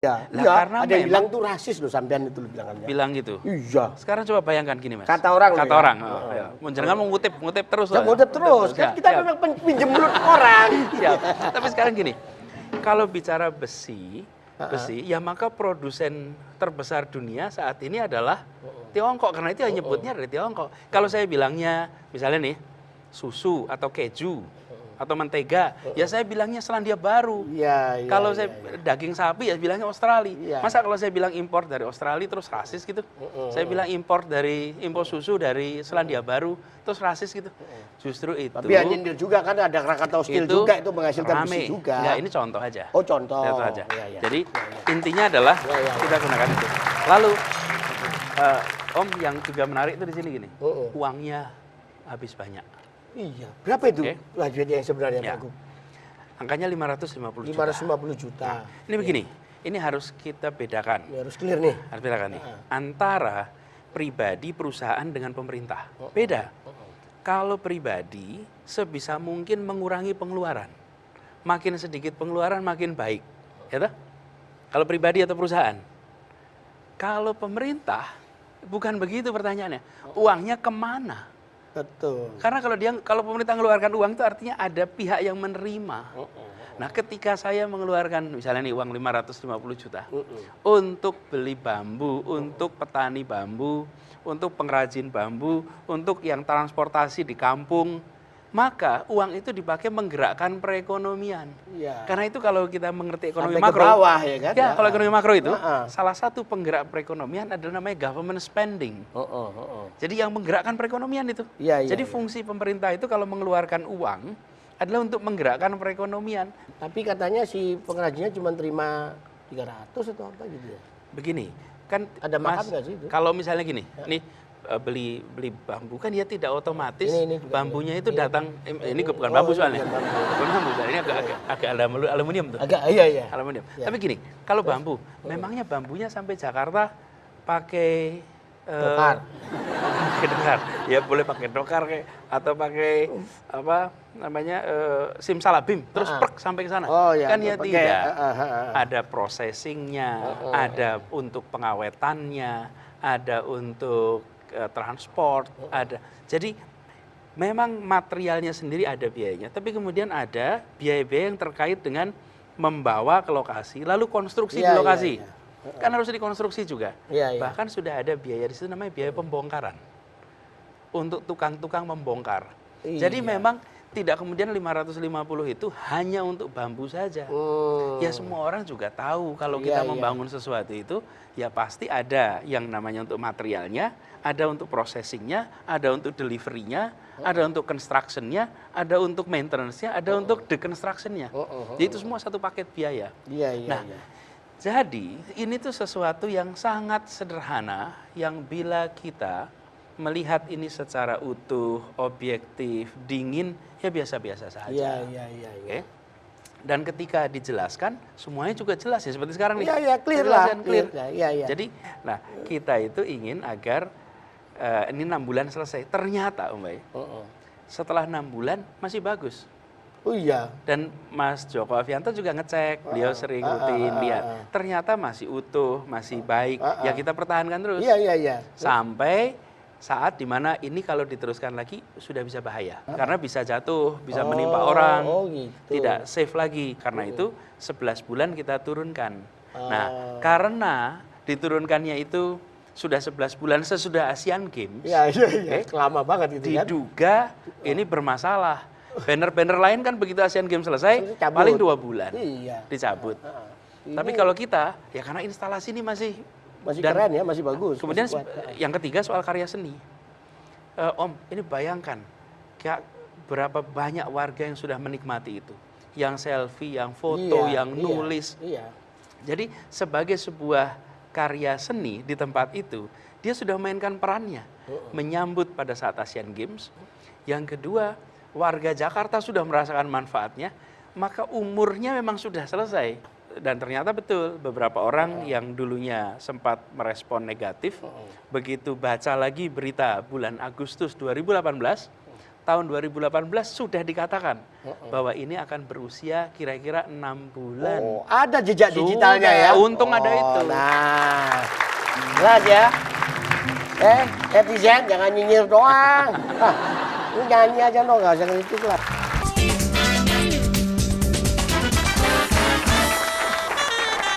Ya, Lah, iya, karena ada yang bilang memang tuh rasis loh sampean itu bilangannya. bilang gitu. Iya. Sekarang coba bayangkan gini, Mas. Kata orang loh Kata ya. orang. Ya. Menjenengan mau ngutip terus Ya loh. ngutip terus, kan Ya, kita siap. memang pinjem mulut orang. Siap. Tapi sekarang gini, kalau bicara besi, ya maka produsen terbesar dunia saat ini adalah Tiongkok, karena itu yang nyebutnya dari Tiongkok. Kalau saya bilangnya misalnya nih susu atau keju atau mentega, ya saya bilangnya Selandia Baru. Iya, iya. Kalau saya daging sapi ya bilangnya Australia. Iya. Masa kalau saya bilang impor dari Australia terus rasis gitu? Saya bilang impor susu dari Selandia Baru terus rasis gitu. Justru itu. Tapi ya nyindir juga kan ada Krakatau Steel juga itu menghasilkan besi juga. Enggak, ini contoh aja. Oh, contoh. Contoh aja. Iya, iya. Jadi intinya adalah kita gunakan itu. Lalu Om yang juga menarik itu di sini gini. Uangnya habis banyak. Iya. Berapa itu Oke. budgetnya yang sebenarnya Ya. Pak Gub? Angkanya 550 juta. 550 juta. Ini begini, ini harus kita bedakan. Ya, harus clear nih. Harus bedakan nih. Antara pribadi, perusahaan dengan pemerintah. Beda. Kalau pribadi, sebisa mungkin mengurangi pengeluaran. Makin sedikit pengeluaran, makin baik. Ya toh? Kalau pribadi atau perusahaan. Kalau pemerintah, bukan begitu pertanyaannya. Uangnya kemana? Betul. Karena kalau pemerintah mengeluarkan uang itu artinya ada pihak yang menerima. Nah, ketika saya mengeluarkan misalnya nih uang 550 juta untuk beli bambu, untuk petani bambu, untuk pengrajin bambu, untuk yang transportasi di kampung, maka uang itu dipakai menggerakkan perekonomian. Iya. Karena itu kalau kita mengerti ekonomi Sampai ke makro, bawah, ya kan? ya kalau ekonomi makro itu Heeh. salah satu penggerak perekonomian adalah namanya government spending. Jadi yang menggerakkan perekonomian itu. Iya, iya, Jadi iya. fungsi pemerintah itu kalau mengeluarkan uang adalah untuk menggerakkan perekonomian. Tapi katanya si pengrajinnya cuma terima 300 atau apa gitu ya. Begini, kan Ada makan nggak sih itu? kalau misalnya gini, nih beli bambu kan dia tidak otomatis Ini juga, bambunya itu datang ini bukan bambu soalnya. bukan bambu. Bukan bambu, soalnya ini agak aluminium tuh. Agak iya iya. Aluminium. Ya. Tapi gini, kalau bambu, memangnya bambunya sampai Jakarta pakai Dokar. pakai dokar. Ya boleh pakai dokar kayak atau pakai apa namanya simsalabim terus prek sampai ke sana. Oh, ya, Kan ya pakai, tidak. Ada processingnya, ada untuk pengawetannya, ada untuk transport, ada. Jadi memang materialnya sendiri ada biayanya, tapi kemudian ada biaya-biaya yang terkait dengan membawa ke lokasi, lalu konstruksi Iya, di lokasi. iya, iya. Kan harus dikonstruksi juga. Iya, iya. Bahkan sudah ada biaya di situ namanya biaya pembongkaran. Untuk tukang-tukang membongkar. Iya. Jadi memang tidak kemudian 550 itu hanya untuk bambu saja. Ya semua orang juga tahu kalau kita Iya, iya. membangun sesuatu itu ya pasti ada yang namanya untuk materialnya, ada untuk processingnya, ada untuk deliverynya, ada untuk constructionnya, ada untuk maintenance-nya, ada untuk deconstruction-nya. Jadi itu semua satu paket biaya. Iya iya Nah, iya. jadi ini tuh sesuatu yang sangat sederhana yang bila kita melihat ini secara utuh, objektif, dingin, ya biasa-biasa saja. Iya iya iya. Oke? Dan ketika dijelaskan, semuanya juga jelas ya seperti sekarang nih. Iya iya clear lah. Penjelasan clear. Iya iya. Jadi, nah kita itu ingin agar ini 6 bulan selesai. Ternyata Om Bay, setelah 6 bulan masih bagus. Oh iya. Dan Mas Joko Avianto juga ngecek, beliau sering rutin lihat. Ternyata masih utuh, masih baik. Ya kita pertahankan terus. Iya iya iya. Sampai saat dimana ini kalau diteruskan lagi sudah bisa bahaya. Karena bisa jatuh, bisa menimpa orang. Oh gitu. Tidak safe lagi. Karena itu 11 bulan kita turunkan. Nah, karena diturunkannya itu sudah 11 bulan sesudah Asian Games. Iya iya iya. Lama banget gitu kan. Diduga ini bermasalah. Banner-banner lain kan begitu Asian Games selesai, Cabut. paling 2 bulan Iya. dicabut. Ini Tapi kalau kita, ya karena instalasi ini masih dan keren ya, masih bagus. kemudian masih kuat. yang ketiga soal karya seni. Om, ini bayangkan kayak berapa banyak warga yang sudah menikmati itu. Yang selfie, yang foto, Iya, yang iya, nulis. Iya. Jadi sebagai sebuah karya seni di tempat itu, dia sudah mainkan perannya. Menyambut pada saat Asian Games. Yang kedua, warga Jakarta sudah merasakan manfaatnya, maka umurnya memang sudah selesai. Dan ternyata betul, beberapa orang yang dulunya sempat merespon negatif, begitu baca lagi berita bulan Agustus 2018, tahun 2018 sudah dikatakan bahwa ini akan berusia kira-kira 6 bulan. Oh, ada jejak digitalnya ya? Untung ada itu. Nah, jelas ya. Netizen jangan nyinyir doang. Ini nyanyi aja, nggak usah ngelitik lah.